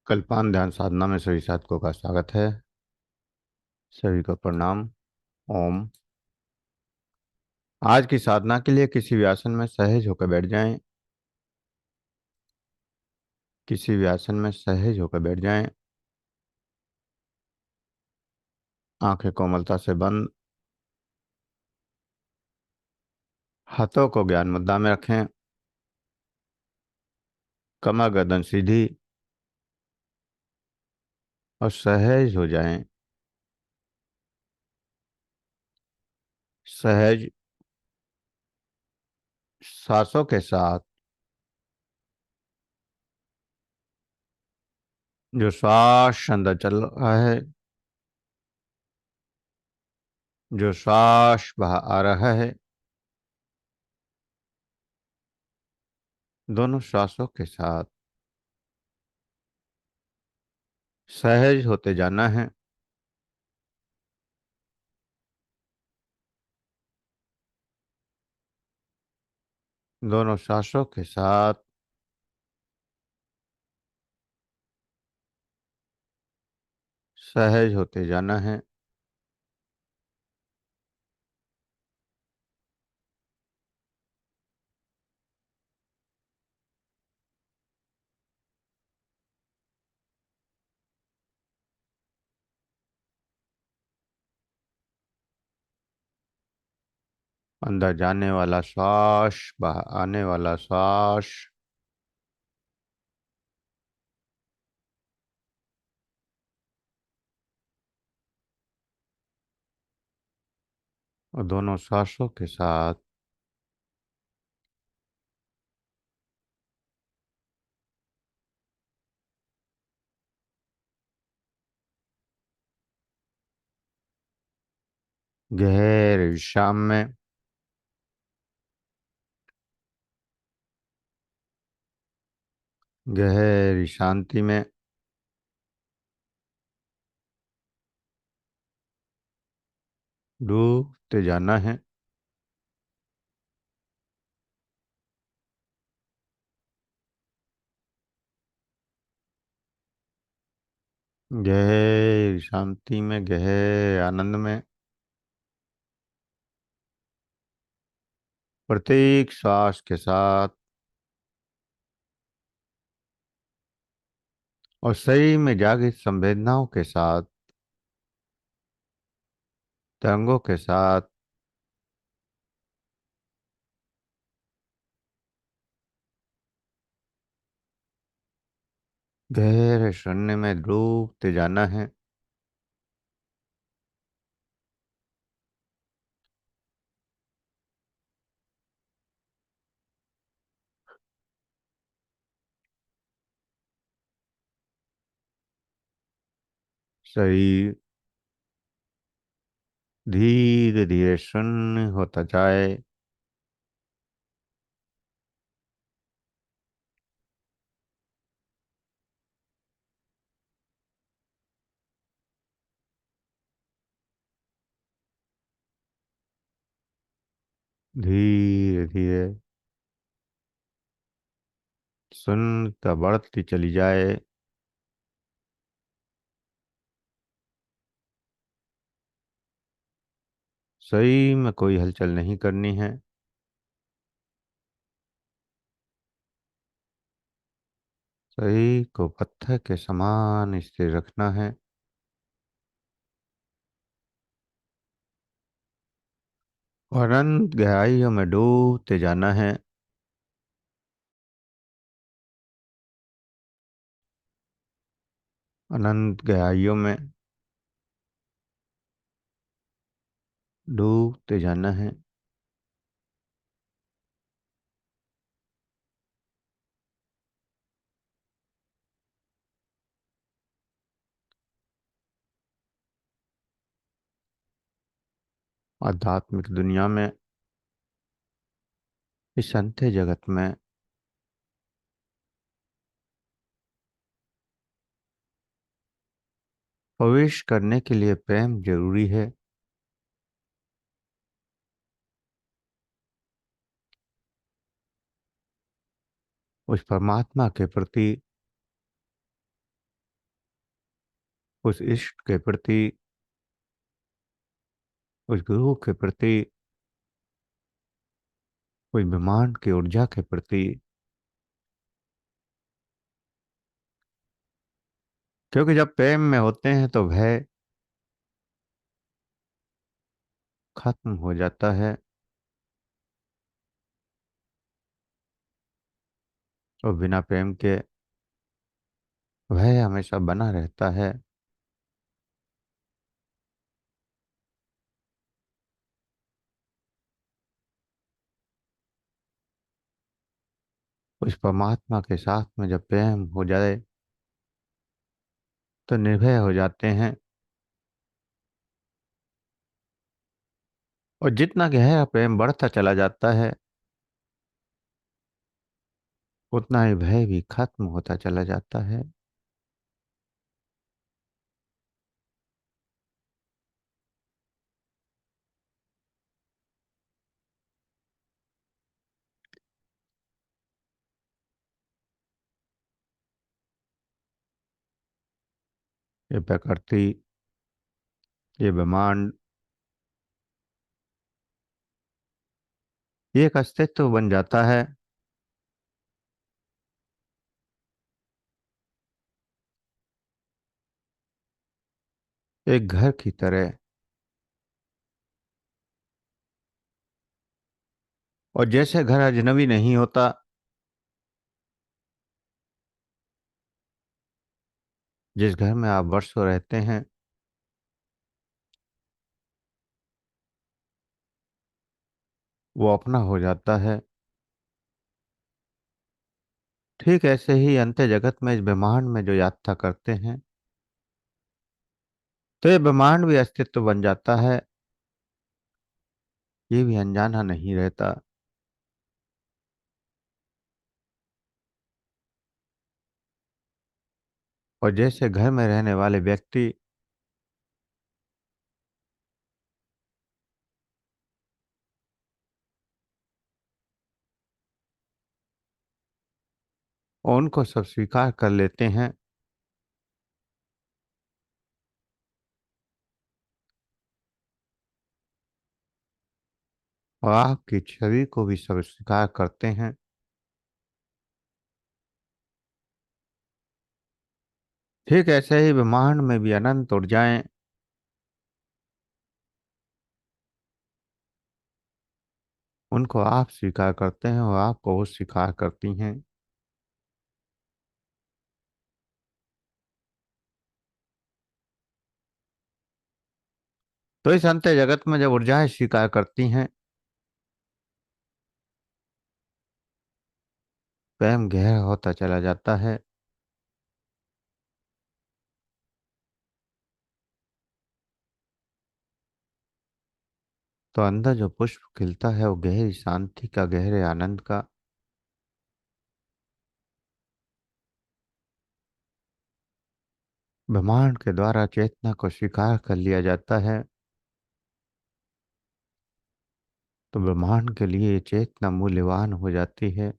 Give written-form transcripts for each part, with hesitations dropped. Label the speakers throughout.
Speaker 1: कल्पान ध्यान साधना में सभी साधकों का स्वागत है। सभी को प्रणाम। ओम। आज की साधना के लिए किसी भी आसन में सहज होकर बैठ जाएं। किसी भी आसन में सहज होकर बैठ जाएं। आंखें कोमलता से बंद। हाथों को ज्ञान मुद्रा में रखें। कमर गर्दन सीधी और सहज हो जाएं। सहज सांसों के साथ जो श्वास अंदर चल रहा है, जो श्वास बाहर आ रहा है, दोनों श्वासों के साथ सहज होते जाना है। दोनों श्वासों के साथ सहज होते जाना है। अंदर जाने वाला श्वास, बाहर आने वाला श्वास, और दोनों श्वासों के साथ गहरे विश्राम में, गहरी शांति में डूबते जाना है। गहरी शांति में, गहरे आनंद में प्रत्येक श्वास के साथ और शरीर में जागृत संवेदनाओं के साथ, तरंगों के साथ गहरे शून्य में डूबते जाना है। शरीर धीरे धीरे शून्य होता जाए। धीरे धीरे शून्यता बढ़ती चली जाए। शरीर में कोई हलचल नहीं करनी है। शरीर को पत्थर के समान स्थिर रखना है और अनंत गहराइयों में डूबते जाना है। अनंत गहराइयों में डूबते जाना है। आध्यात्मिक दुनिया में, इस अंधे जगत में प्रवेश करने के लिए प्रेम जरूरी है। उस परमात्मा के प्रति उस इष्ट के प्रति, उस गुरु के प्रति, उस ब्रह्मांड की ऊर्जा के प्रति। क्योंकि जब प्रेम में होते हैं तो भय खत्म हो जाता है, और बिना प्रेम के भय हमेशा बना रहता है। उस परमात्मा के साथ में जब प्रेम हो जाए तो निर्भय हो जाते हैं। और जितना गहरा प्रेम बढ़ता चला जाता है, उतना ही भय भी खत्म होता चला जाता है। ये प्रकृति, ये ब्रह्मांड, ये एक अस्तित्व बन जाता है। एक घर की तरह। और जैसे घर अजनबी नहीं होता, जिस घर में आप वर्षों रहते हैं, वो अपना हो जाता है। ठीक ऐसे ही अंत्य जगत में, इस ब्रह्मांड में जो यात्रा करते हैं, तो ये ब्रह्मांड भी अस्तित्व बन जाता है। ये भी अनजाना नहीं रहता। और जैसे घर में रहने वाले व्यक्ति उनको सब स्वीकार कर लेते हैं, और आपकी छवि को भी सब स्वीकार करते हैं। ठीक ऐसे ही ब्रह्मांड में भी अनंत ऊर्जाएं, उनको आप स्वीकार करते हैं और आपको वो स्वीकार करती हैं। तो इस अंत्य जगत में जब ऊर्जाएं स्वीकार करती हैं, प्रेम गहरा होता चला जाता है। तो अंदर जो पुष्प खिलता है वो गहरी शांति का, गहरे आनंद का। ब्रह्मांड के द्वारा चेतना को स्वीकार कर लिया जाता है। तो ब्रह्मांड के लिए ये चेतना मूल्यवान हो जाती है।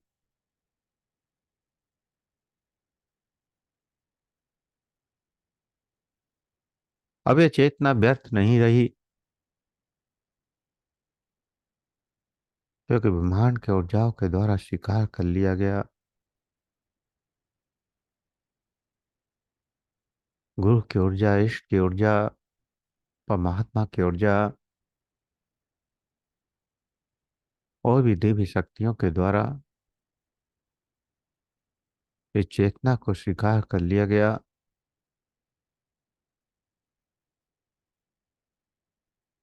Speaker 1: अब ये चेतना व्यर्थ नहीं रही, क्योंकि ब्रह्मांड के ऊर्जाओं के द्वारा स्वीकार कर लिया गया। गुरु की ऊर्जा, इष्ट की ऊर्जा, परमात्मा की ऊर्जा, और भी देवी शक्तियों के द्वारा इस चेतना को स्वीकार कर लिया गया।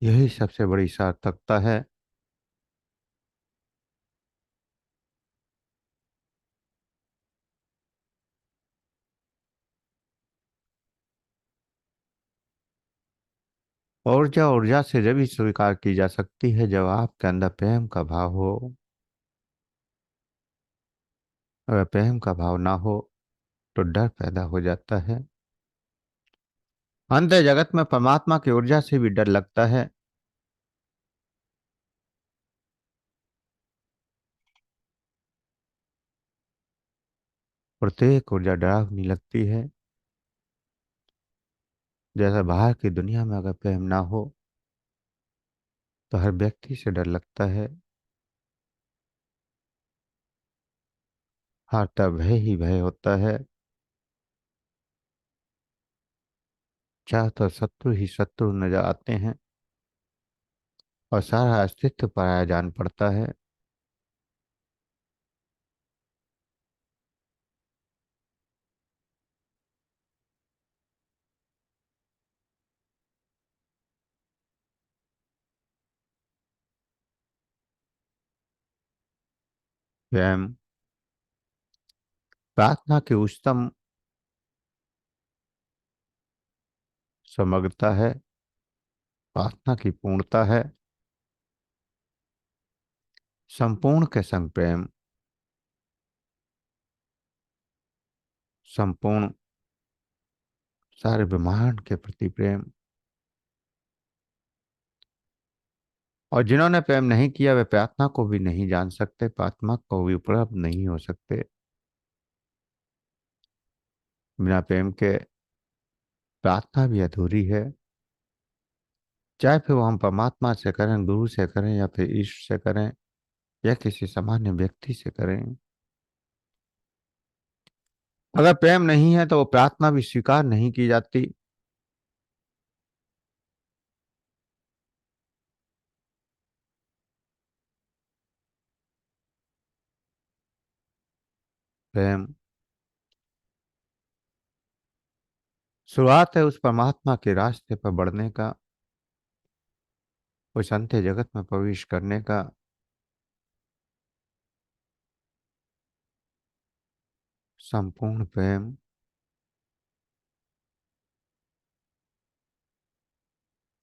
Speaker 1: यही सबसे बड़ी सार्थकता है। ऊर्जा ऊर्जा से जब भी स्वीकार की जा सकती है, जब आपके अंदर प्रेम का भाव हो। अगर प्रेम का भाव ना हो तो डर पैदा हो जाता है। अंत जगत में परमात्मा की ऊर्जा से भी डर लगता है। प्रत्येक ऊर्जा डरावनी लगती है। जैसा बाहर की दुनिया में अगर प्रेम ना हो तो हर व्यक्ति से डर लगता है, हर तब भय ही भय होता है, चाह तो शत्रु ही शत्रु नजर आते हैं और सारा अस्तित्व पराया जान पड़ता है। प्रेम प्रार्थना की उच्चतम समग्रता है, प्रार्थना की पूर्णता है। संपूर्ण के संग प्रेम, संपूर्ण सारे ब्रह्मांड के प्रति प्रेम। और जिन्होंने प्रेम नहीं किया वे प्रार्थना को भी नहीं जान सकते, प्रार्थना को भी उपलब्ध नहीं हो सकते। बिना प्रेम के प्रार्थना भी अधूरी है, चाहे फिर वो हम परमात्मा से करें, गुरु से करें, या फिर ईश्वर से करें, या किसी सामान्य व्यक्ति से करें। अगर प्रेम नहीं है तो वो प्रार्थना भी स्वीकार नहीं की जाती। प्रेम शुरुआत है उस परमात्मा के रास्ते पर बढ़ने का, उस अंत्य जगत में प्रवेश करने का। संपूर्ण प्रेम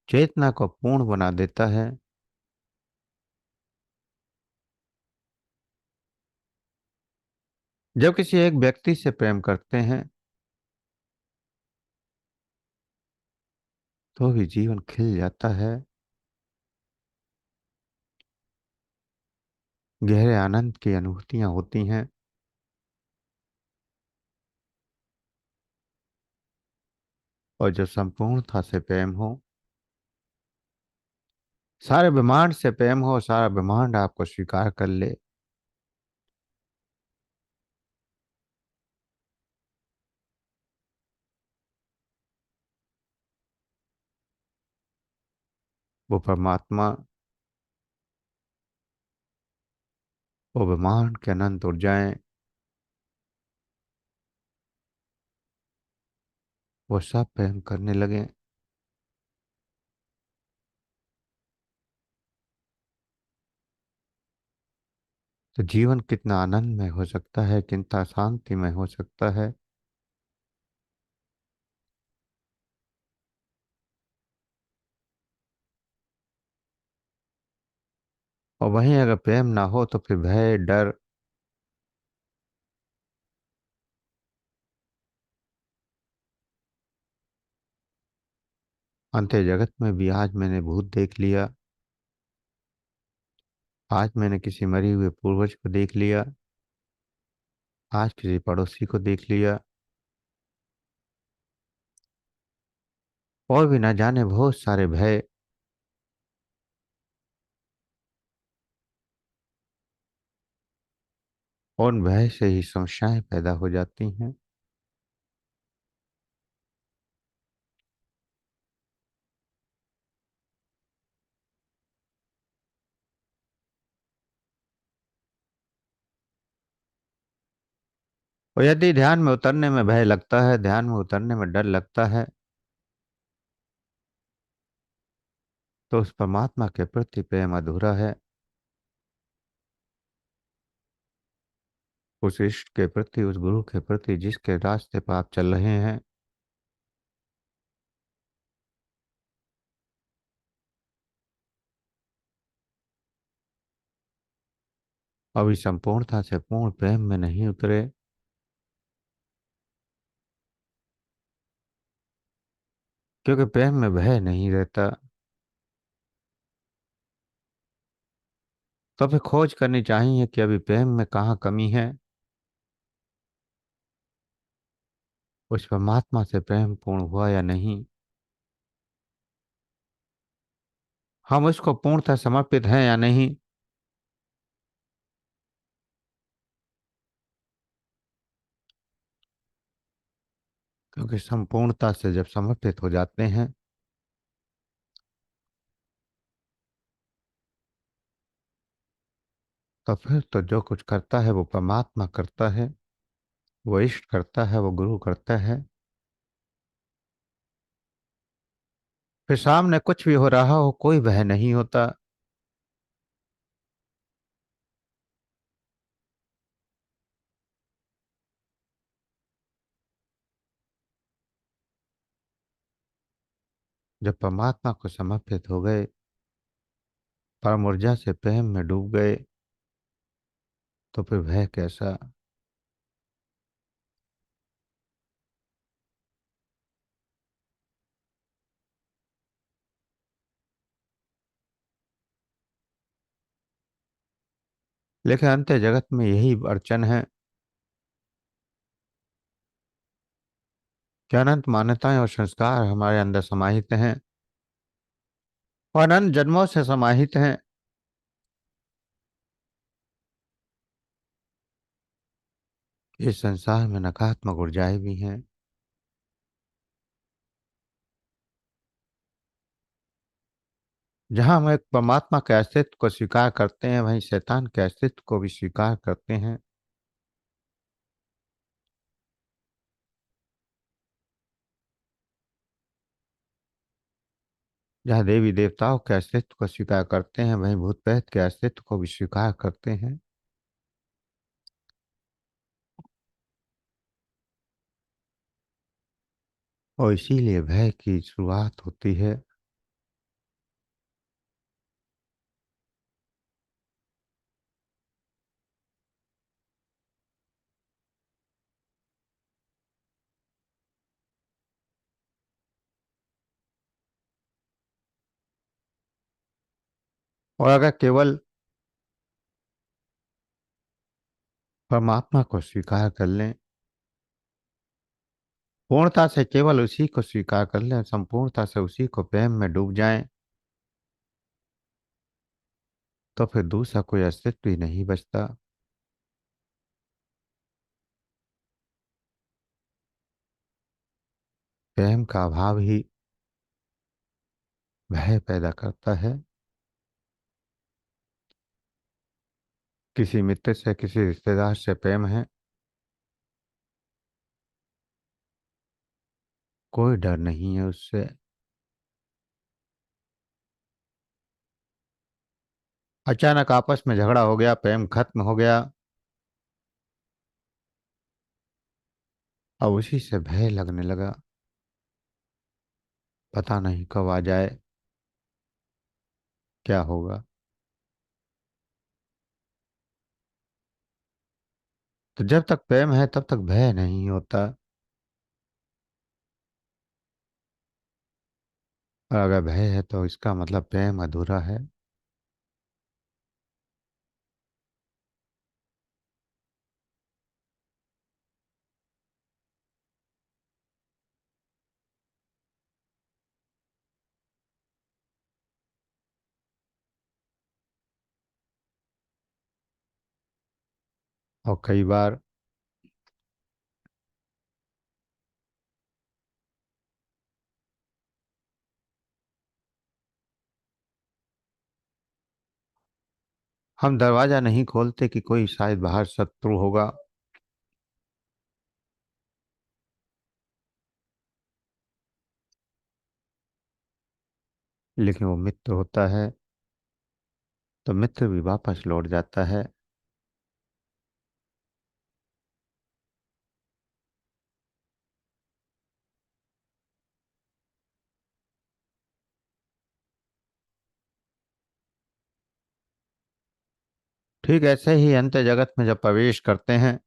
Speaker 1: चेतना को पूर्ण बना देता है। जब किसी एक व्यक्ति से प्रेम करते हैं तो भी जीवन खिल जाता है, गहरे आनंद की अनुभूतियां होती हैं। और जब संपूर्णता से प्रेम हो, सारे ब्रह्मांड से प्रेम हो, सारा ब्रह्मांड आपको स्वीकार कर ले, वो परमात्मा, वो ब्रह्मांड के अनंत ऊर्जाएं, वो सब प्रेम करने लगे। तो जीवन कितना आनंदमय हो सकता है, कितना शांतिमय हो सकता है। और वहीं अगर प्रेम ना हो तो फिर भय, डर, अंत्य जगत में भी आज मैंने भूत देख लिया, आज मैंने किसी मरे हुए पूर्वज को देख लिया, आज किसी पड़ोसी को देख लिया, और भी न जाने बहुत सारे भय। और उन भय से ही समस्याएं पैदा हो जाती हैं। और यदि ध्यान में उतरने में भय लगता है, ध्यान में उतरने में डर लगता है, तो उस परमात्मा के प्रति प्रेम अधूरा है। उस इष्ट के प्रति, उस गुरु के प्रति जिसके रास्ते पर आप चल रहे हैं, अभी संपूर्णता से पूर्ण प्रेम में नहीं उतरे, क्योंकि प्रेम में भय नहीं रहता। तो फिर खोज करनी चाहिए कि अभी प्रेम में कहाँ कमी है। उस परमात्मा से प्रेम पूर्ण हुआ या नहीं। हम उसको पूर्णतः समर्पित हैं या नहीं। क्योंकि संपूर्णता से जब समर्पित हो जाते हैं तो फिर तो जो कुछ करता है वो परमात्मा करता है, वो इष्ट करता है, वो गुरु करता है। फिर सामने कुछ भी हो रहा हो कोई भय नहीं होता। जब परमात्मा को समर्पित हो गए, परम ऊर्जा से प्रेम में डूब गए, तो फिर भय कैसा। लेकिन अंत जगत में यही अड़चन है कि अनंत मान्यताएं और संस्कार हमारे अंदर समाहित हैं और अनंत जन्मों से समाहित हैं। इस संसार में नकारात्मक ऊर्जाएं भी हैं। जहां हम एक परमात्मा के अस्तित्व को स्वीकार करते हैं वहीं शैतान के अस्तित्व को भी स्वीकार करते हैं। जहाँ देवी देवताओं के अस्तित्व को स्वीकार करते हैं वहीं भूत प्रेत के अस्तित्व को भी स्वीकार करते हैं। और इसीलिए भय की शुरुआत होती है। और अगर केवल परमात्मा को स्वीकार कर लें, पूर्णता से केवल उसी को स्वीकार कर लें, संपूर्णता से उसी को प्रेम में डूब जाएं, तो फिर दूसरा कोई अस्तित्व ही नहीं बचता। प्रेम का अभाव ही भय पैदा करता है। किसी मित्र से, किसी रिश्तेदार से प्रेम है, कोई डर नहीं है उससे। अचानक आपस में झगड़ा हो गया, प्रेम खत्म हो गया, अब उसी से भय लगने लगा, पता नहीं कब आ जाए, क्या होगा। तो जब तक प्रेम है तब तक भय नहीं होता। और अगर भय है तो इसका मतलब प्रेम अधूरा है। और कई बार हम दरवाजा नहीं खोलते कि कोई शायद बाहर शत्रु होगा, लेकिन वो मित्र होता है तो मित्र भी वापस लौट जाता है। ठीक ऐसे ही अंत जगत में जब प्रवेश करते हैं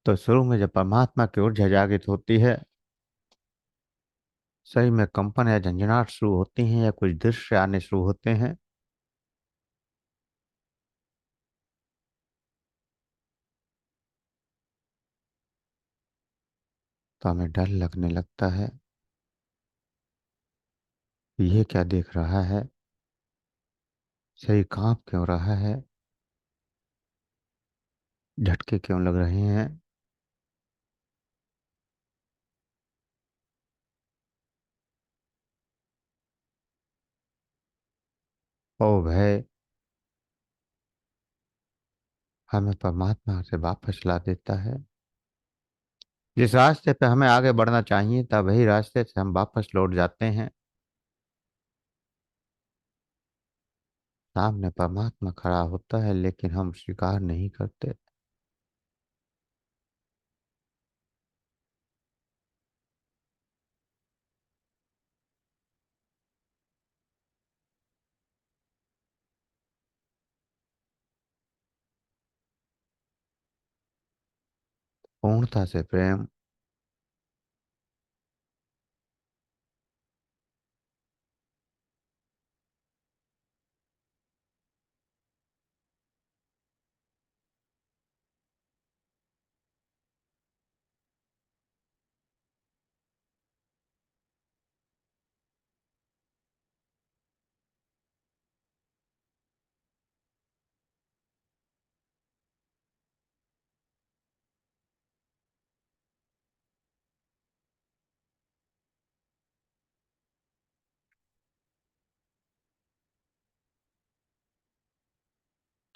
Speaker 1: तो शुरू में जब परमात्मा की ऊर्जा जागृत होती है, शरीर में कंपन या झंझनाहट शुरू होती हैं या कुछ दृश्य आने शुरू होते हैं, तो हमें डर लगने लगता है। ये क्या देख रहा है, शरीर कांप क्यों रहा है, झटके क्यों लग रहे हैं। ओ भय हमें परमात्मा से वापस ला देता है। जिस रास्ते पे हमें आगे बढ़ना चाहिए था वही रास्ते से हम वापस लौट जाते हैं। सामने परमात्मा खड़ा होता है लेकिन हम स्वीकार नहीं करते। पूर्णता से प्रेम।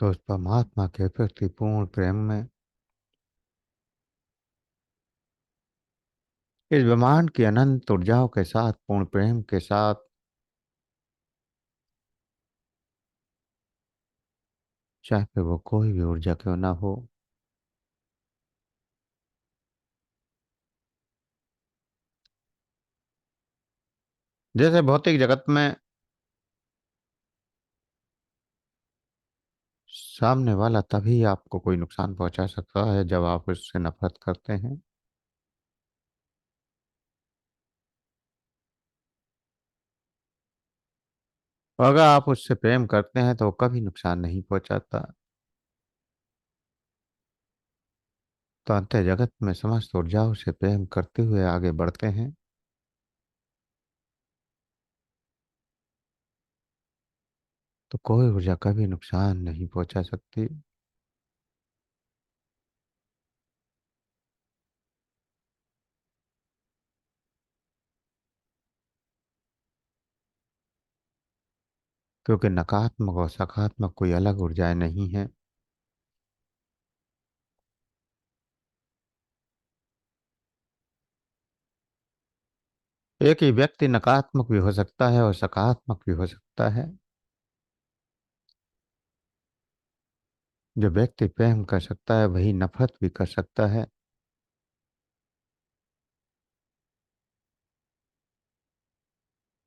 Speaker 1: तो उस परमात्मा के प्रति पूर्ण प्रेम में, इस ब्रह्मांड की अनंत ऊर्जाओं के साथ, पूर्ण प्रेम के साथ, चाहे फिर वो कोई भी ऊर्जा क्यों ना हो, जैसे भौतिक जगत में सामने वाला तभी आपको कोई नुकसान पहुंचा सकता है जब आप उससे नफरत करते हैं। और अगर आप उससे प्रेम करते हैं तो वो कभी नुकसान नहीं पहुंचाता। तो अंत जगत में समस्त ऊर्जाओं से प्रेम करते हुए आगे बढ़ते हैं। तो कोई ऊर्जा कभी नुकसान नहीं पहुंचा सकती। क्योंकि नकारात्मक और सकारात्मक कोई अलग ऊर्जाएं नहीं है। एक ही व्यक्ति नकारात्मक भी हो सकता है और सकारात्मक भी हो सकता है। जो व्यक्ति प्रेम कर सकता है वही नफरत भी कर सकता है।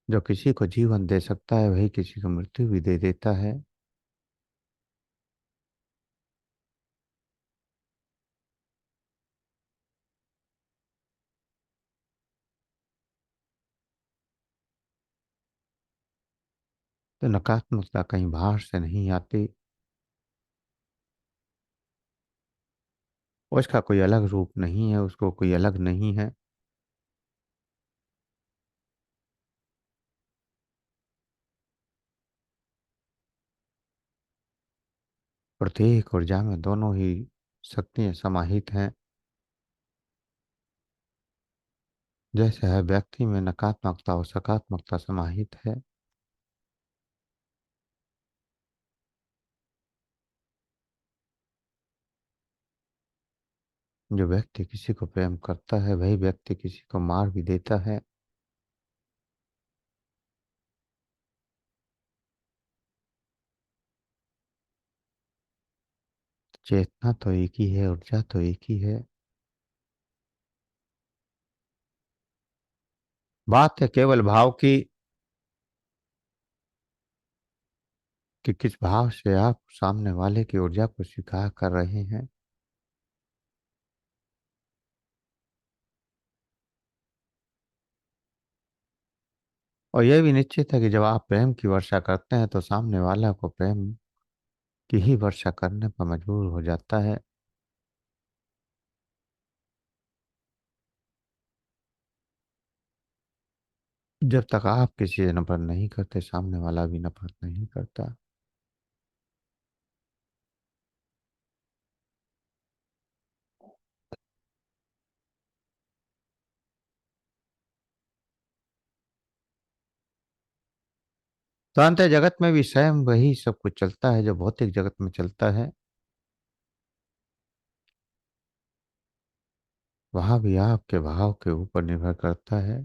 Speaker 1: जो किसी को जीवन दे सकता है वही किसी को मृत्यु भी दे देता है। तो नकारात्मकता कहीं बाहर से नहीं आती। उसका कोई अलग रूप नहीं है, उसको कोई अलग नहीं है। प्रत्येक ऊर्जा में दोनों ही शक्तियां समाहित हैं। जैसे है व्यक्ति में नकारात्मकता और सकारात्मकता समाहित है। जो व्यक्ति किसी को प्रेम करता है वही व्यक्ति किसी को मार भी देता है। चेतना तो एक ही है, ऊर्जा तो एक ही है। बात है केवल भाव की, कि किस भाव से आप सामने वाले की ऊर्जा को स्वीकार कर रहे हैं। और यह भी निश्चित है कि जब आप प्रेम की वर्षा करते हैं तो सामने वाला को प्रेम की ही वर्षा करने पर मजबूर हो जाता है। जब तक आप किसी से नफरत नहीं करते, सामने वाला भी नफरत नहीं करता। तो अंत जगत में भी स्वयं वही सब कुछ चलता है जो भौतिक जगत में चलता है। वहां भी आपके भाव के ऊपर निर्भर करता है,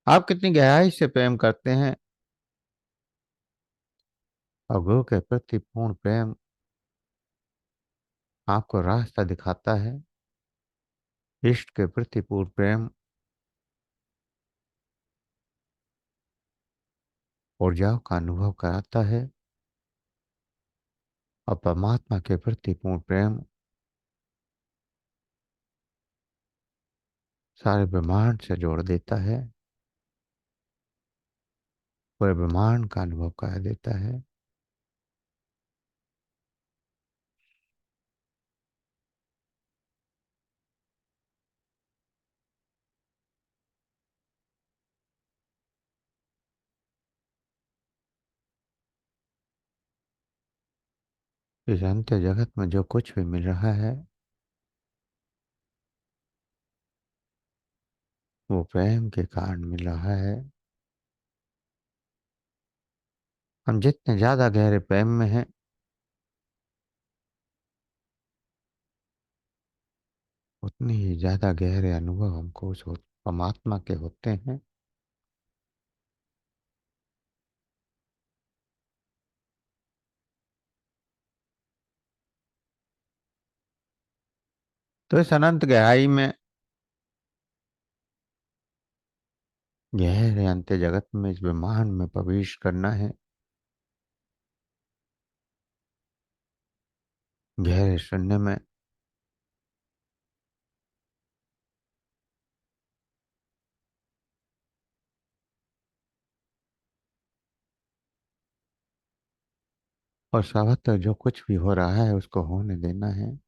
Speaker 1: आप कितनी गहराई से प्रेम करते हैं। और गुरु के प्रति पूर्ण प्रेम आपको रास्ता दिखाता है। इष्ट के प्रति पूर्ण प्रेम ऊर्जाओं का अनुभव कराता है। और परमात्मा के प्रति पूर्ण प्रेम सारे ब्रह्मांड से जोड़ देता है, पूरे ब्रह्मांड का अनुभव करा देता है। इस अंत्य जगत में जो कुछ भी मिल रहा है वो प्रेम के कारण मिल रहा है। हम जितने ज्यादा गहरे प्रेम में हैं, उतने ही ज्यादा गहरे अनुभव हमको उस परमात्मा के होते हैं। तो इस अनंत गहराई में, गहरे अंत्य जगत में, इस ब्रह्मांड में प्रवेश करना है, गहरे शून्य में। और सर्वत्र जो कुछ भी हो रहा है उसको होने देना है।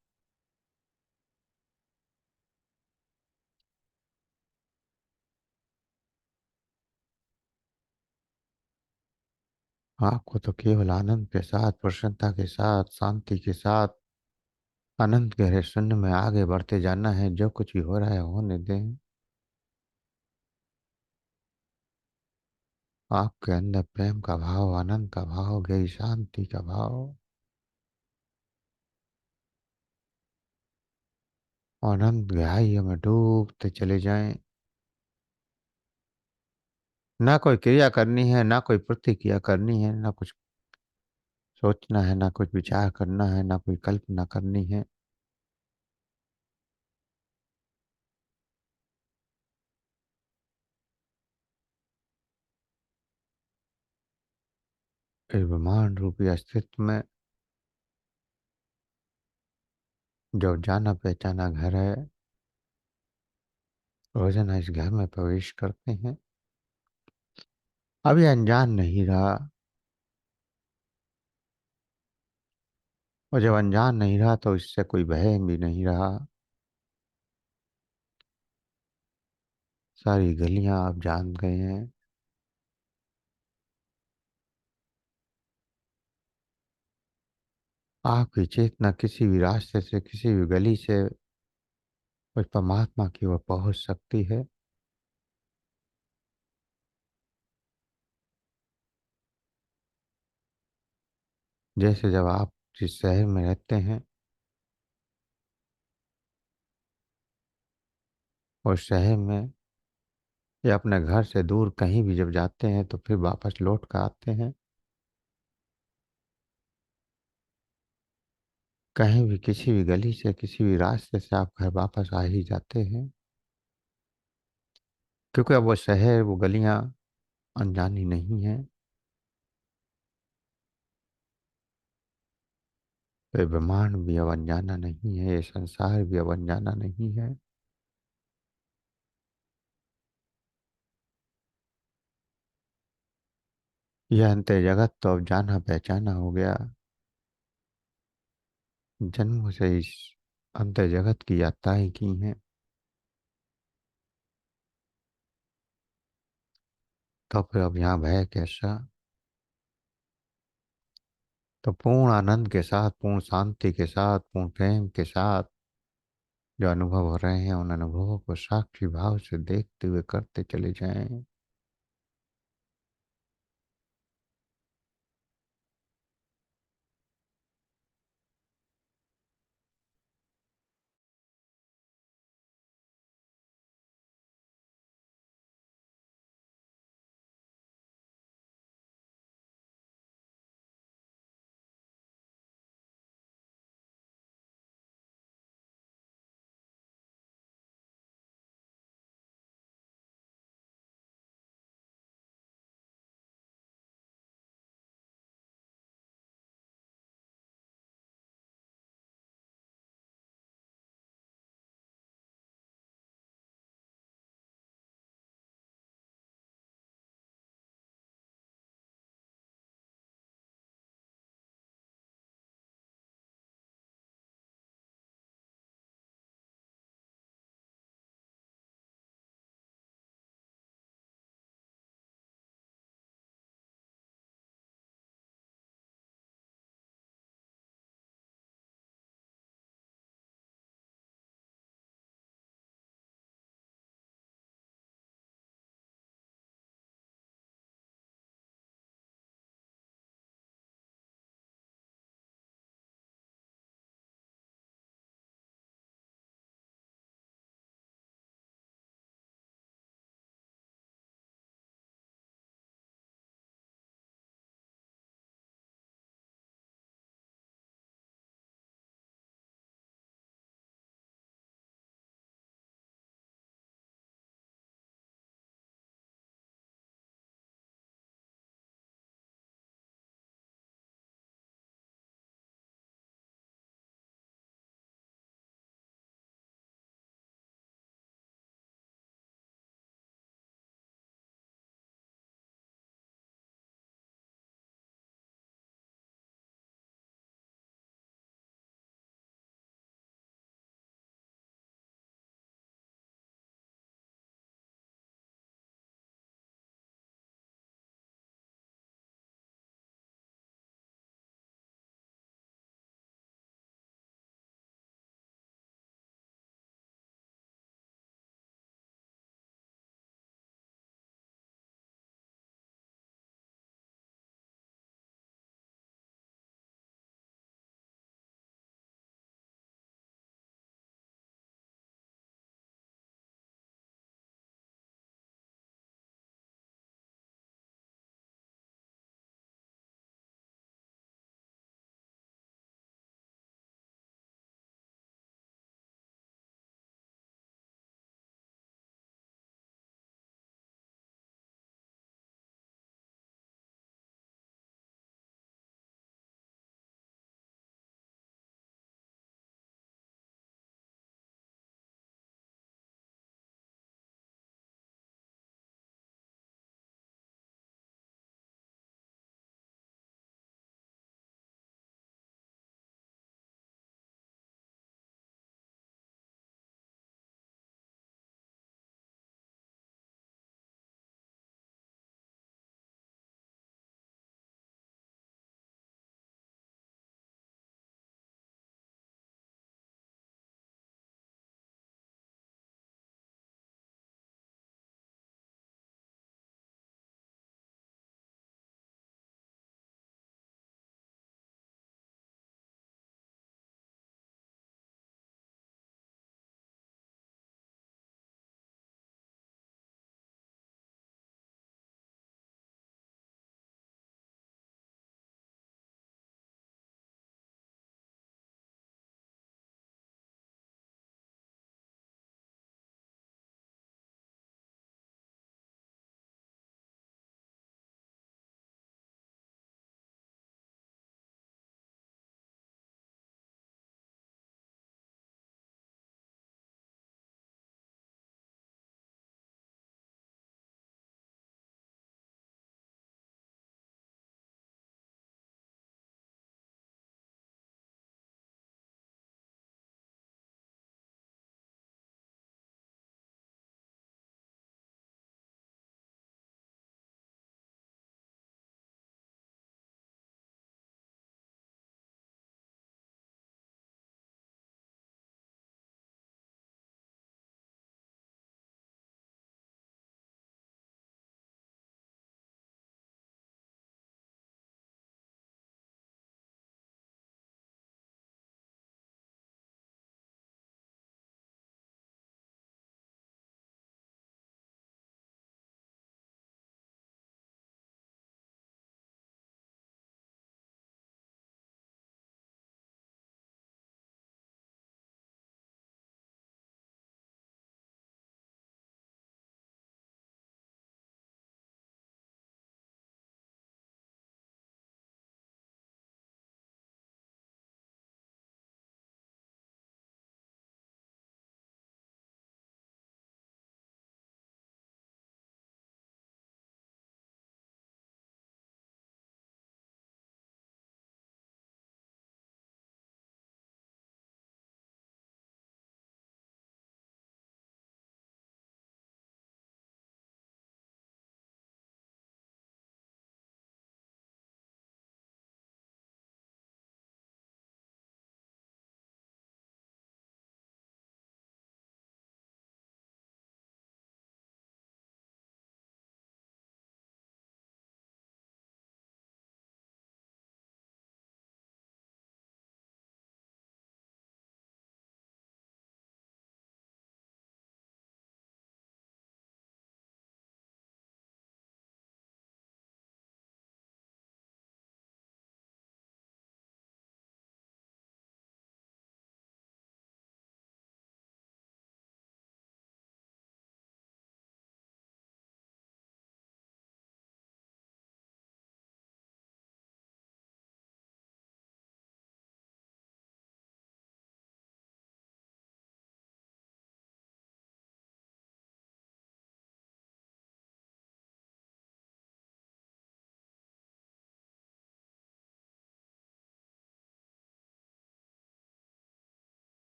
Speaker 1: आपको तो केवल आनंद के साथ, प्रसन्नता के साथ, शांति के साथ, अनंत गहरे शून्य में आगे बढ़ते जाना है। जो कुछ भी हो रहा है होने दें। आपके अंदर प्रेम का भाव, आनंद का भाव, गहरी शांति का भाव, अनंत गहराइयों में डूबते चले जाएं। ना कोई क्रिया करनी है, ना कोई प्रतिक्रिया करनी है, ना कुछ सोचना है, ना कुछ विचार करना है, ना कोई कल्पना करनी है। इस ब्रह्मांड रूपी अस्तित्व में जो जाना पहचाना घर है, रोजाना इस घर में प्रवेश करते हैं। अब ये अनजान नहीं रहा। और जब अनजान नहीं रहा तो इससे कोई भय भी नहीं रहा। सारी गलियां आप जान गए हैं। आपकी चेतना किसी भी रास्ते से, किसी भी गली से उस परमात्मा की ओर पहुंच सकती है। जैसे जब आप जिस शहर में रहते हैं, उस शहर में या अपने घर से दूर कहीं भी जब जाते हैं तो फिर वापस लौट कर आते हैं। कहीं भी किसी भी गली से, किसी भी रास्ते से आप घर वापस आ ही जाते हैं। क्योंकि अब वो शहर, वो गलियां अनजानी नहीं है। तो ये ब्रह्मांड भी अब अनजाना नहीं है, ये संसार भी अब अनजाना नहीं है। यह अंत जगत तो अब जाना पहचाना हो गया। जन्म से इस अंत जगत की यात्राएं की हैं। तो फिर अब यहाँ भय कैसा। तो पूर्ण आनंद के साथ, पूर्ण शांति के साथ, पूर्ण प्रेम के साथ जो अनुभव हो रहे हैं, उन अनुभवों को साक्षी भाव से देखते हुए करते चले जाएं।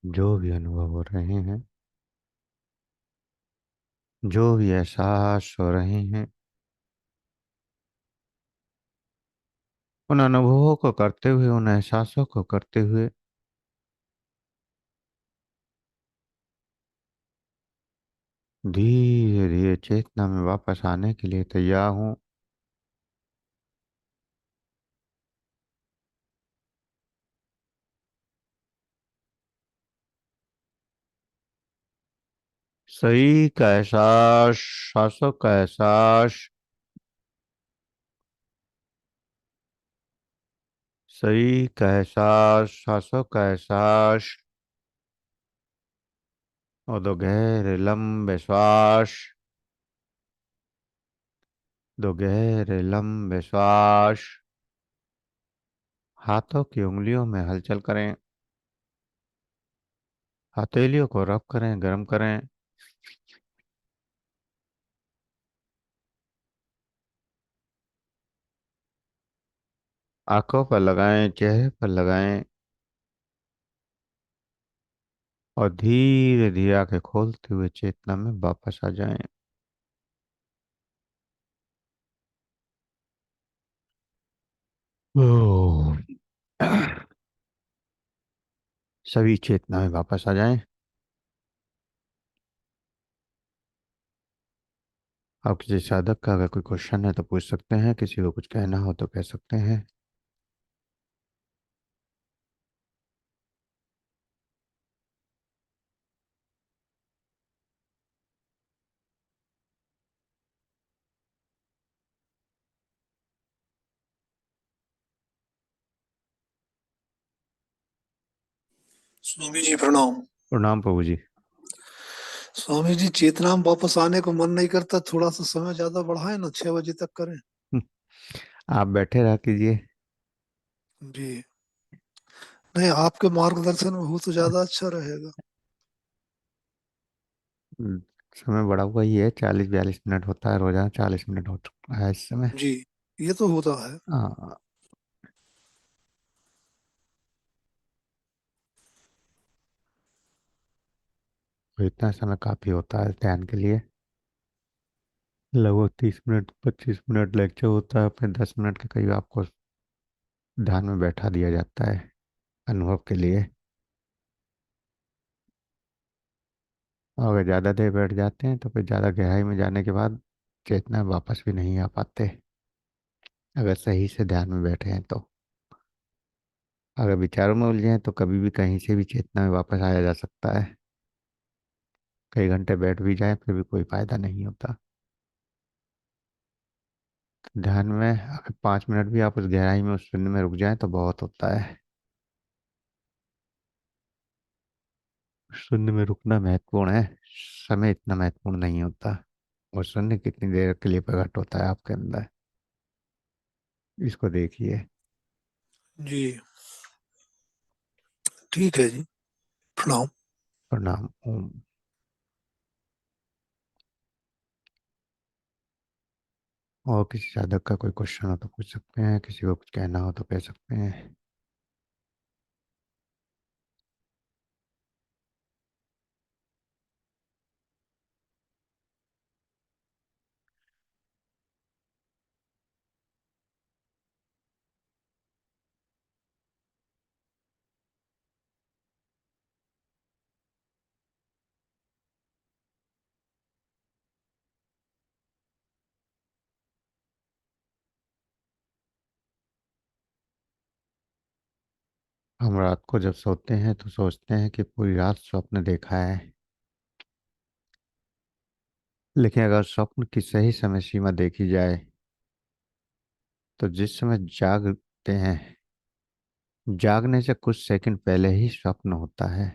Speaker 1: जो भी अनुभव हो रहे हैं, जो भी एहसास हो रहे हैं, उन अनुभवों को करते हुए, उन एहसासों को करते हुए धीरे धीरे चेतना में वापस आने के लिए तैयार हूँ। सही का एहसास, सांसों का एहसास, सही का एहसास, सांसों का एहसास, और दो गहरे लंबे श्वास, दो गहरे लंबे श्वास। हाथों की उंगलियों में हलचल करें, हथेलियों को रब करें, गर्म करें। आंखों पर लगाएं, चेहरे पर लगाएं, और धीरे धीरे आंखें खोलते हुए चेतना में वापस आ जाएं। ओह। सभी चेतना में वापस आ जाएं। आप किसी साधक का अगर कोई क्वेश्चन है तो पूछ सकते हैं, किसी को कुछ कहना हो तो कह सकते हैं।
Speaker 2: स्वामी जी प्रणाम।
Speaker 1: प्रणाम प्रभु जी।
Speaker 2: स्वामी जी, चेतना में वापस आने को मन नहीं करता, थोड़ा सा समय ज्यादा बढ़ाए ना, 6 बजे तक करें।
Speaker 1: आप बैठे रहा कीजिए।
Speaker 2: जी। नहीं, आपके मार्गदर्शन में हो तो ज्यादा अच्छा रहेगा।
Speaker 1: हम्म, समय बड़ा हुआ ही है, 40-42 मिनट होता है रोजाना, 40 मिनट हो चुका है इस समय।
Speaker 2: जी, ये तो होता है।
Speaker 1: हाँ। तो इतना समय काफी होता है ध्यान के लिए। लगभग 30 मिनट 25 मिनट लेक्चर होता है, फिर 10 मिनट के करीब आपको ध्यान में बैठा दिया जाता है अनुभव के लिए। और अगर ज़्यादा देर बैठ जाते हैं तो फिर ज़्यादा गहराई में जाने के बाद चेतना में वापस भी नहीं आ पाते, अगर सही से ध्यान में बैठे हैं तो। अगर विचारों में उलझे हैं तो कभी भी कहीं से भी चेतना में वापस आया जा सकता है। कई घंटे बैठ भी जाए फिर भी कोई फायदा नहीं होता। ध्यान में अगर 5 मिनट भी आप उस गहराई में, उस शून्य में रुक जाएं तो बहुत होता है। शून्य में रुकना महत्वपूर्ण है, समय इतना महत्वपूर्ण नहीं होता। और शून्य कितनी देर के लिए प्रकट होता है आपके अंदर, इसको देखिए।
Speaker 2: जी, ठीक है जी। प्रणाम।
Speaker 1: प्रणाम। ओम। और किसी साधक का कोई क्वेश्चन हो तो पूछ सकते हैं, किसी को कुछ कहना हो तो कह सकते हैं। हम रात को जब सोते हैं तो सोचते हैं कि पूरी रात स्वप्न देखा है, लेकिन अगर स्वप्न की सही समय सीमा देखी जाए तो जिस समय जागते हैं, जागने से कुछ सेकंड पहले ही स्वप्न होता है।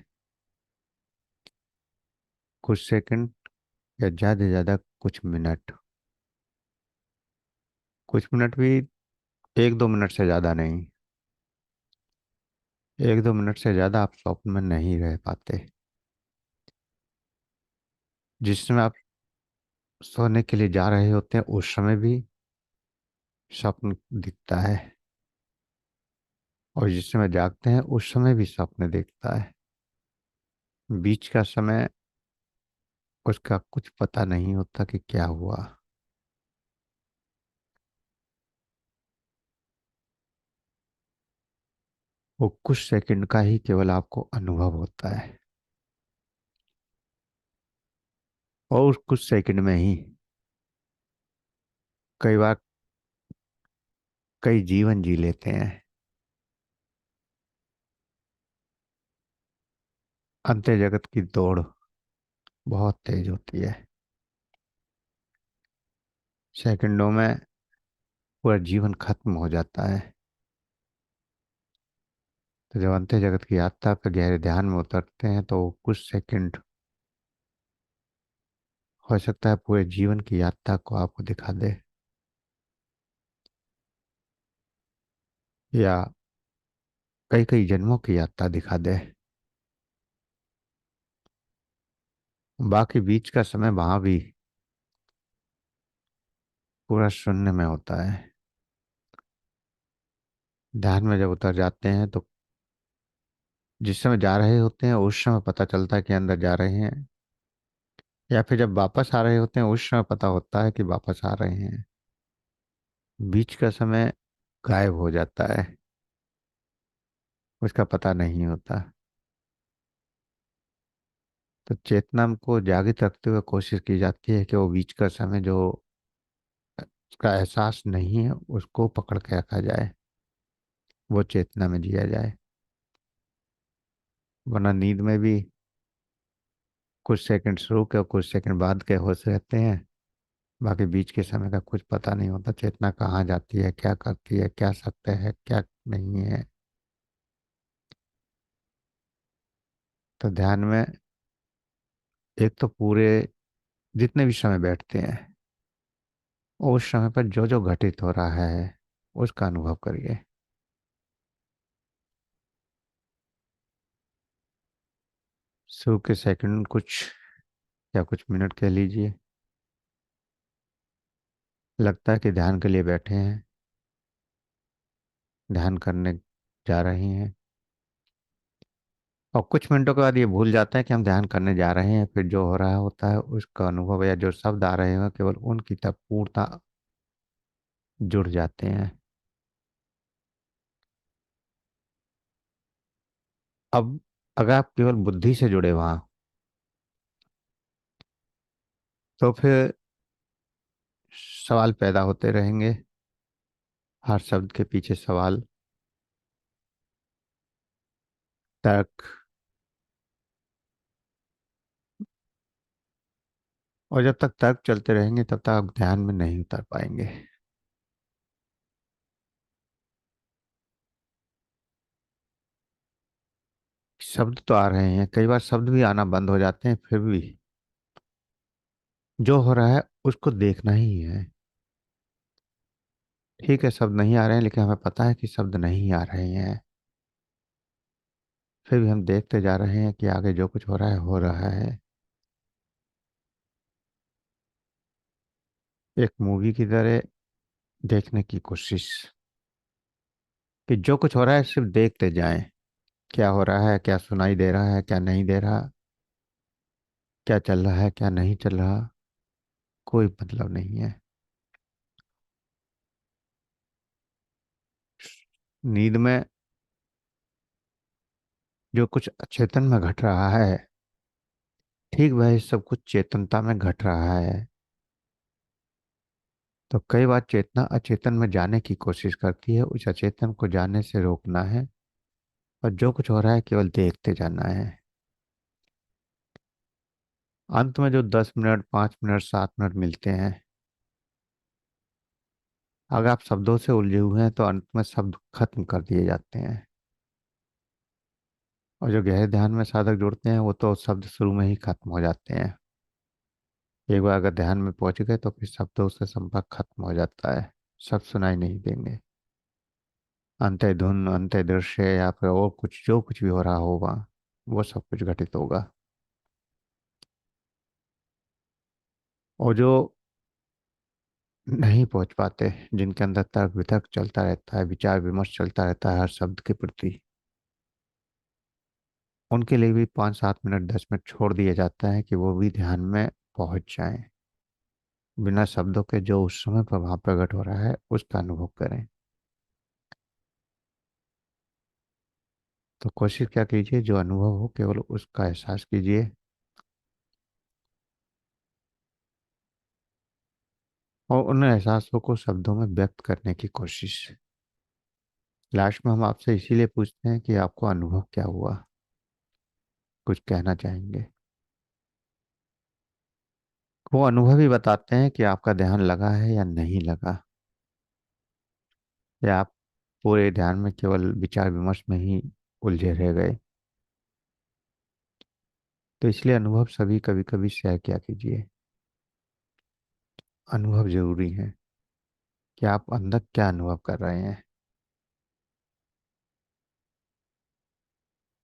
Speaker 1: कुछ सेकंड, या ज्यादा से ज्यादा कुछ मिनट। कुछ मिनट भी 1-2 मिनट से ज्यादा नहीं। 1-2 मिनट से ज्यादा आप स्वप्न में नहीं रह पाते। जिस समय आप सोने के लिए जा रहे होते हैं उस समय भी स्वप्न दिखता है, और जिस समय जागते हैं उस समय भी स्वप्न दिखता है। बीच का समय उसका कुछ पता नहीं होता कि क्या हुआ। वो कुछ सेकंड का ही केवल आपको अनुभव होता है, और उस कुछ सेकंड में ही कई बार कई जीवन जी लेते हैं। अंत्य जगत की दौड़ बहुत तेज होती है। सेकंडों में पूरा जीवन खत्म हो जाता है। तो जब अंत्य जगत की यात्रा पर गहरे ध्यान में उतरते हैं तो कुछ सेकंड हो सकता है पूरे जीवन की यात्रा को आपको दिखा दे, या कई कई जन्मों की यात्रा दिखा दे। बाकी बीच का समय वहां भी पूरा शून्य में होता है। ध्यान में जब उतर जाते हैं तो जिस समय जा रहे होते हैं उस समय पता चलता है कि अंदर जा रहे हैं, या फिर जब वापस आ रहे होते हैं उस समय पता होता है कि वापस आ रहे हैं। बीच का समय गायब हो जाता है, उसका पता नहीं होता। तो चेतना को जागृत रखते हुए कोशिश की जाती है कि वो बीच का समय जो उसका एहसास नहीं है उसको पकड़ के रखा जाए, वो चेतना में जिया जाए। वरना नींद में भी कुछ सेकंड शुरू के और कुछ सेकंड बाद के होश रहते हैं। बाकी बीच के समय का कुछ पता नहीं होता, चेतना कहाँ जाती है, क्या करती है, क्या सत्य है, क्या नहीं है। तो ध्यान में एक तो पूरे जितने भी समय बैठते हैं उस समय पर जो जो घटित हो रहा है उसका अनुभव करिए। शुरू के सेकंड कुछ या कुछ मिनट कह लीजिए, लगता है कि ध्यान के लिए बैठे हैं, ध्यान करने जा रहे हैं, और कुछ मिनटों के बाद ये भूल जाते हैं कि हम ध्यान करने जा रहे हैं। फिर जो हो रहा होता है उसका अनुभव या जो शब्द आ रहे हैं केवल उनकी तब पूर्णता जुड़ जाते हैं। अब अगर आप केवल बुद्धि से जुड़े वहां तो फिर सवाल पैदा होते रहेंगे, हर शब्द के पीछे सवाल, तर्क। और जब तक तर्क चलते रहेंगे तब तक आप ध्यान में नहीं उतर पाएंगे। शब्द तो आ रहे हैं, कई बार शब्द भी आना बंद हो जाते हैं, फिर भी जो हो रहा है उसको देखना ही है। ठीक है, शब्द नहीं आ रहे हैं लेकिन हमें पता है कि शब्द नहीं आ रहे हैं, फिर भी हम देखते जा रहे हैं कि आगे जो कुछ हो रहा है हो रहा है। एक मूवी की तरह देखने की कोशिश, कि जो कुछ हो रहा है सिर्फ देखते जाएं। क्या हो रहा है, क्या सुनाई दे रहा है, क्या नहीं दे रहा, क्या चल रहा है, क्या नहीं चल रहा, कोई मतलब नहीं है। नींद में जो कुछ अचेतन में घट रहा है, ठीक वही सब कुछ चेतनता में घट रहा है। तो कई बार चेतना अचेतन में जाने की कोशिश करती है, उस अचेतन को जाने से रोकना है, और जो कुछ हो रहा है केवल देखते जाना है। अंत में जो 10 मिनट, 5 मिनट, 7 मिनट मिलते हैं, अगर आप शब्दों से उलझे हुए हैं तो अंत में शब्द खत्म कर दिए जाते हैं। और जो गहरे ध्यान में साधक जुड़ते हैं वो तो शब्द शुरू में ही खत्म हो जाते हैं। एक बार अगर ध्यान में पहुंच गए तो फिर शब्दों से संपर्क खत्म हो जाता है, शब्द सुनाई नहीं देंगे। अंतः धुन, अंतः दृश्य, या फिर और कुछ जो कुछ भी हो रहा होगा वो सब कुछ घटित होगा। और जो नहीं पहुंच पाते, जिनके अंदर तर्क वितर्क चलता रहता है, विचार विमर्श चलता रहता है हर शब्द के प्रति, उनके लिए भी 5-7 मिनट 10 मिनट छोड़ दिया जाता है कि वो भी ध्यान में पहुंच जाएं, बिना शब्दों के जो उस समय पर वहां प्रकट हो रहा है उसका अनुभव करें। तो कोशिश क्या कीजिए, जो अनुभव हो केवल उसका एहसास कीजिए, और उन एहसासों को शब्दों में व्यक्त करने की कोशिश। लास्ट में हम आपसे इसीलिए पूछते हैं कि आपको अनुभव क्या हुआ, कुछ कहना चाहेंगे। वो अनुभव ही बताते हैं कि आपका ध्यान लगा है या नहीं लगा, या आप पूरे ध्यान में केवल विचार विमर्श में ही उलझे रह गए। तो इसलिए अनुभव सभी कभी कभी शेयर किया कीजिए। अनुभव जरूरी है कि आप अंदर क्या अनुभव कर रहे हैं।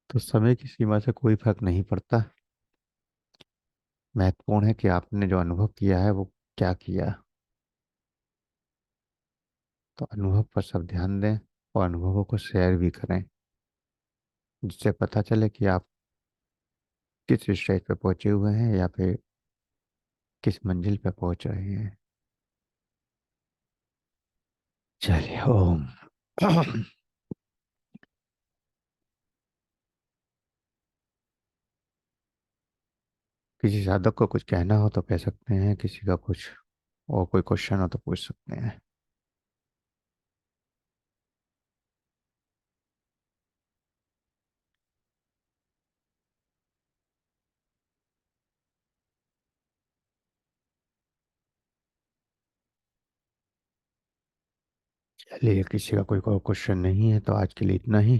Speaker 1: तो समय की सीमा से कोई फर्क नहीं पड़ता, महत्वपूर्ण है कि आपने जो अनुभव किया है वो क्या किया। तो अनुभव पर सब ध्यान दें और अनुभवों को शेयर भी करें, जिससे पता चले कि आप किस स्टेज पे पहुंचे हुए हैं या फिर किस मंजिल पे पहुंच रहे हैं। चलिए, ओम। किसी साधक को कुछ कहना हो तो कह सकते हैं, किसी का कुछ और कोई क्वेश्चन हो तो पूछ सकते हैं। चलिए, किसी का कोई क्वेश्चन नहीं है तो आज के लिए इतना ही।